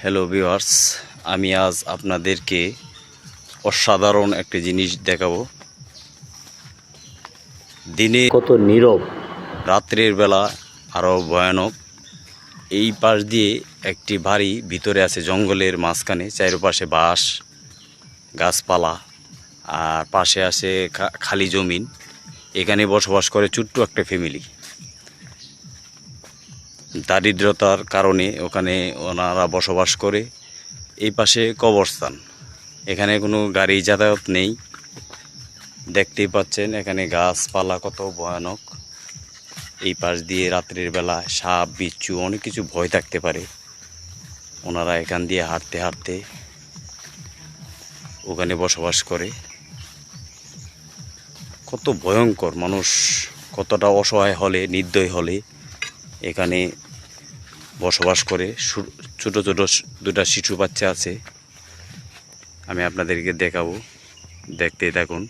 Hello viewers, আমি আজ আপনাদেরকে অসাধারণ একটি জিনিস দেখাবো। দিনে কত নীরব, রাত্রের বেলা আরও ভয়ানক। এই পাশ দিয়ে একটি বাড়ি ভিতরে আছে, জঙ্গলের মাঝখানে, চারপাশে বাঁশ গাছপালা, আর পাশে আছে খালি জমিন। এখানে বসবাস করে ছোট্ট একটা ফ্যামিলি। দারিদ্রতার কারণে ওখানে ওনারা বসবাস করে। এই পাশে কবরস্থান, এখানে কোনো গাড়ি যাতায়াত নেই। দেখতেই পাচ্ছেন এখানে গাছপালা কত ভয়ানক। এই পাশ দিয়ে রাত্রির বেলা সাপ বিচ্ছু অনেক কিছু ভয় থাকতে পারে। ওনারা এখান দিয়ে হাঁটতে হাঁটতে ওখানে বসবাস করে। কত ভয়ঙ্কর, মানুষ কতটা অসহায় হলে, নির্দয় হলে এখানে বসবাস করে। ছোট ছোট দুটা শিশু বাচ্চা আছে, আমি আপনাদেরকে দেখাবো, দেখতেই থাকুন।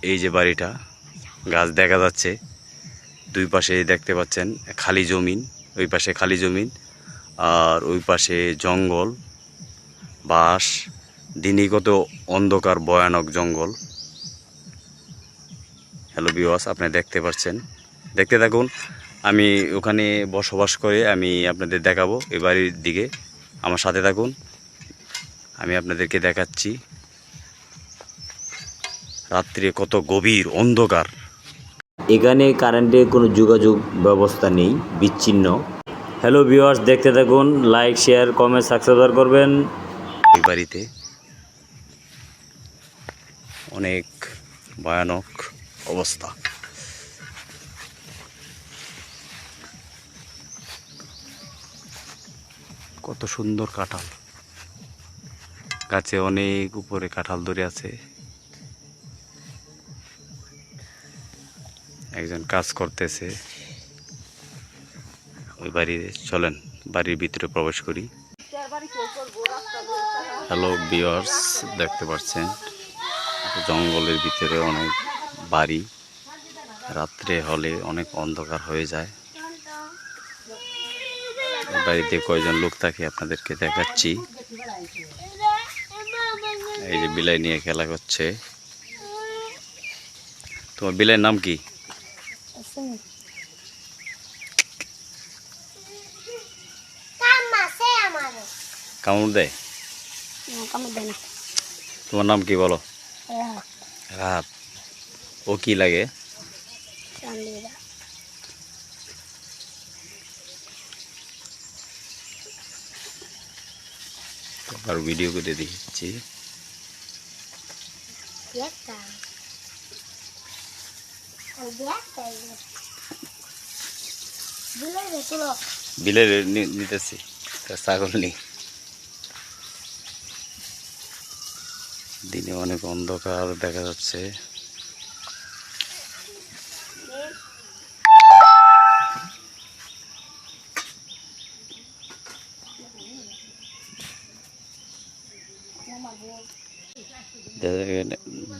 এই যে বাড়িটা, গাছ দেখা যাচ্ছে, দুই পাশে দেখতে পাচ্ছেন খালি জমিন, ওই পাশে খালি জমিন আর ওই পাশে জঙ্গল, বাঁশ। দিনই কত অন্ধকার, ভয়ানক জঙ্গল। হ্যালো ভিউয়ার্স, আপনি দেখতে পাচ্ছেন, দেখতে থাকুন। আমি ওখানে বসবাস করে আমি আপনাদের দেখাবো এই বাড়ির দিকে। আমার সাথে থাকুন, আমি আপনাদেরকে দেখাচ্ছি। রাত্রে কত গভীর অন্ধকার। এখানে কারেন্টের কোনো যোগাযোগ ব্যবস্থা নেই, বিচ্ছিন্ন। হ্যালো ভিউয়ার্স, দেখতে থাকুন, লাইক শেয়ার কমেন্ট সাবস্ক্রাইব করবেন। এই বাড়িতে অনেক ভয়ানক অবস্থা। কত সুন্দর কাঁঠাল গাছে, অনেক উপরে কাঁঠাল ধরে আছে। একজন কাজ করতেছে ওই বাড়িতে। চলেন বাড়ির ভিতরে প্রবেশ করি। হ্যালো ভিউয়ার্স, দেখতে পাচ্ছেন জঙ্গলের ভিতরে অনেক বাড়ি। রাত্রে হলে অনেক অন্ধকার হয়ে যায়। বাড়িতে কয়জন লোক থাকে আপনাদেরকে দেখাচ্ছি। এই যে বিলাই নিয়ে খেলা করছে। তোমার বিলাইয়ের নাম কি? কামড় দেয়? তোমার নাম কি বলো? রাত। ও কি লাগে? আবার ভিডিও করে দিচ্ছি। বিলে নিতেছি, ছাগল নেই। দিনে অনেক অন্ধকার দেখা যাচ্ছে।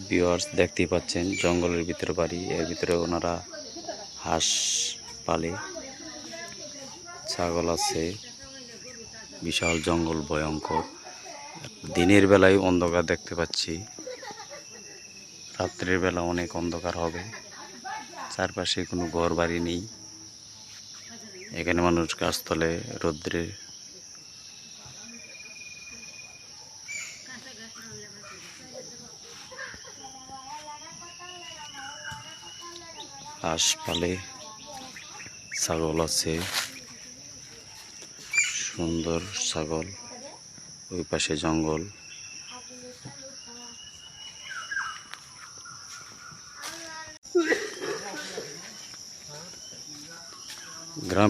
ভিউয়ার্স, দেখতেই পাচ্ছেন জঙ্গলের ভিতরে বাড়ি। এর ভিতরে ওনারা হাঁস পালে, ছাগল আছে। বিশাল জঙ্গল, ভয়ঙ্কর। দিনের বেলায় অন্ধকার দেখতে পাচ্ছি, রাত্রের বেলা অনেক অন্ধকার হবে। চারপাশে কোনো ঘর বাড়ি নেই। এখানে মানুষ গাছতলে রৌদ্রে হাঁস পালে, ছাগল আছে, সুন্দর ছাগল। ওই পাশে জঙ্গল। গ্রাম।